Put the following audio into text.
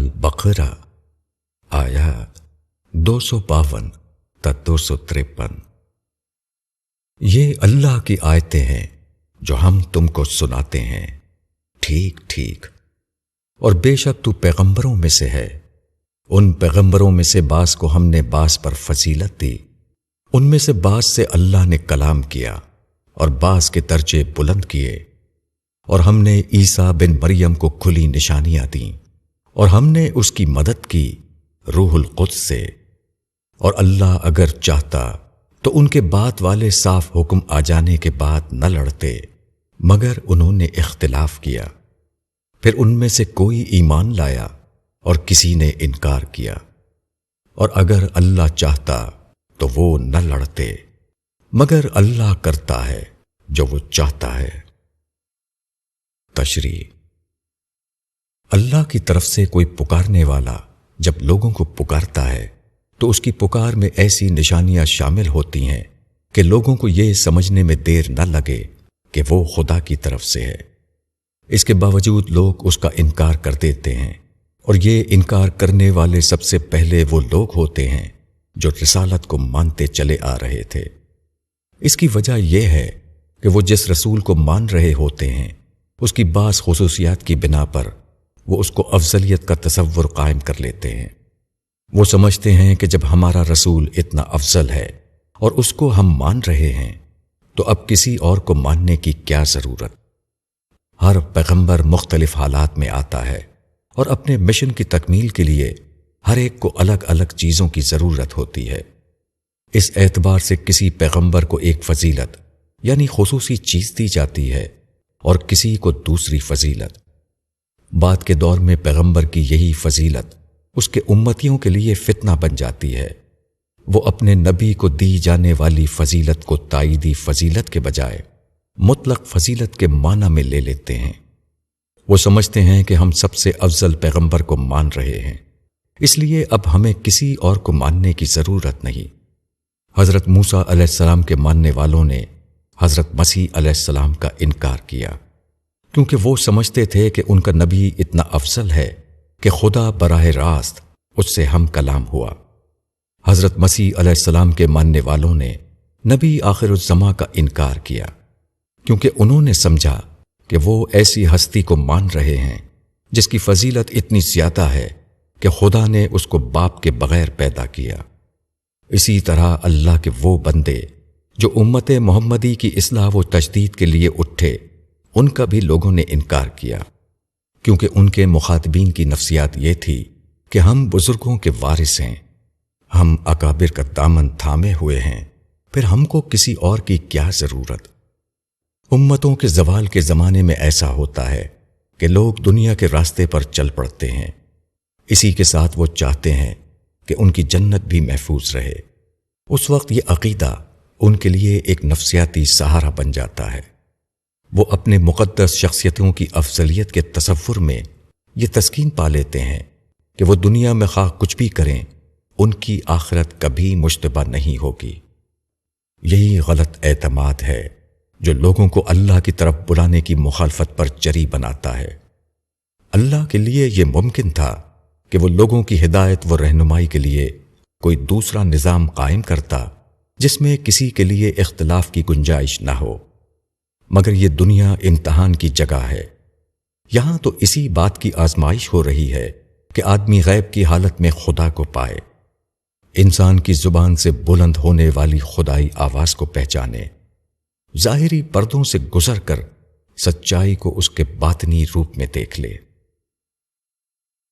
البقرہ آیات 252 تا 253۔ یہ اللہ کی آیتیں ہیں جو ہم تم کو سناتے ہیں ٹھیک ٹھیک، اور بے شک تو پیغمبروں میں سے ہے۔ ان پیغمبروں میں سے بعض کو ہم نے بعض پر فضیلت دی، ان میں سے بعض سے اللہ نے کلام کیا اور بعض کے درجے بلند کیے، اور ہم نے عیسیٰ بن مریم کو کھلی نشانیاں دیں، اور ہم نے اس کی مدد کی روح القدس سے، اور اللہ اگر چاہتا تو ان کے بعد والے صاف حکم آ جانے کے بعد نہ لڑتے، مگر انہوں نے اختلاف کیا۔ پھر ان میں سے کوئی ایمان لایا اور کسی نے انکار کیا، اور اگر اللہ چاہتا تو وہ نہ لڑتے، مگر اللہ کرتا ہے جو وہ چاہتا ہے۔ تشریح: اللہ کی طرف سے کوئی پکارنے والا جب لوگوں کو پکارتا ہے تو اس کی پکار میں ایسی نشانیاں شامل ہوتی ہیں کہ لوگوں کو یہ سمجھنے میں دیر نہ لگے کہ وہ خدا کی طرف سے ہے۔ اس کے باوجود لوگ اس کا انکار کر دیتے ہیں، اور یہ انکار کرنے والے سب سے پہلے وہ لوگ ہوتے ہیں جو رسالت کو مانتے چلے آ رہے تھے۔ اس کی وجہ یہ ہے کہ وہ جس رسول کو مان رہے ہوتے ہیں اس کی بعض خصوصیات کی بنا پر وہ اس کو افضلیت کا تصور قائم کر لیتے ہیں۔ وہ سمجھتے ہیں کہ جب ہمارا رسول اتنا افضل ہے اور اس کو ہم مان رہے ہیں تو اب کسی اور کو ماننے کی کیا ضرورت۔ ہر پیغمبر مختلف حالات میں آتا ہے اور اپنے مشن کی تکمیل کے لیے ہر ایک کو الگ الگ چیزوں کی ضرورت ہوتی ہے۔ اس اعتبار سے کسی پیغمبر کو ایک فضیلت یعنی خصوصی چیز دی جاتی ہے اور کسی کو دوسری فضیلت۔ بعد کے دور میں پیغمبر کی یہی فضیلت اس کے امتیوں کے لیے فتنہ بن جاتی ہے۔ وہ اپنے نبی کو دی جانے والی فضیلت کو تائیدی فضیلت کے بجائے مطلق فضیلت کے معنی میں لے لیتے ہیں۔ وہ سمجھتے ہیں کہ ہم سب سے افضل پیغمبر کو مان رہے ہیں، اس لیے اب ہمیں کسی اور کو ماننے کی ضرورت نہیں۔ حضرت موسیٰ علیہ السلام کے ماننے والوں نے حضرت مسیح علیہ السلام کا انکار کیا، کیونکہ وہ سمجھتے تھے کہ ان کا نبی اتنا افضل ہے کہ خدا براہ راست اس سے ہم کلام ہوا۔ حضرت مسیح علیہ السلام کے ماننے والوں نے نبی آخر الزماں کا انکار کیا، کیونکہ انہوں نے سمجھا کہ وہ ایسی ہستی کو مان رہے ہیں جس کی فضیلت اتنی زیادہ ہے کہ خدا نے اس کو باپ کے بغیر پیدا کیا۔ اسی طرح اللہ کے وہ بندے جو امت محمدی کی اصلاح و تجدید کے لیے اٹھے، ان کا بھی لوگوں نے انکار کیا، کیونکہ ان کے مخاطبین کی نفسیات یہ تھی کہ ہم بزرگوں کے وارث ہیں، ہم اکابر کا دامن تھامے ہوئے ہیں، پھر ہم کو کسی اور کی کیا ضرورت۔ امتوں کے زوال کے زمانے میں ایسا ہوتا ہے کہ لوگ دنیا کے راستے پر چل پڑتے ہیں، اسی کے ساتھ وہ چاہتے ہیں کہ ان کی جنت بھی محفوظ رہے۔ اس وقت یہ عقیدہ ان کے لیے ایک نفسیاتی سہارا بن جاتا ہے۔ وہ اپنے مقدس شخصیتوں کی افضلیت کے تصور میں یہ تسکین پا لیتے ہیں کہ وہ دنیا میں خواہ کچھ بھی کریں، ان کی آخرت کبھی مشتبہ نہیں ہوگی۔ یہی غلط اعتماد ہے جو لوگوں کو اللہ کی طرف بلانے کی مخالفت پر جری بناتا ہے۔ اللہ کے لیے یہ ممکن تھا کہ وہ لوگوں کی ہدایت و رہنمائی کے لیے کوئی دوسرا نظام قائم کرتا جس میں کسی کے لیے اختلاف کی گنجائش نہ ہو، مگر یہ دنیا امتحان کی جگہ ہے۔ یہاں تو اسی بات کی آزمائش ہو رہی ہے کہ آدمی غیب کی حالت میں خدا کو پائے، انسان کی زبان سے بلند ہونے والی خدائی آواز کو پہچانے، ظاہری پردوں سے گزر کر سچائی کو اس کے باطنی روپ میں دیکھ لے۔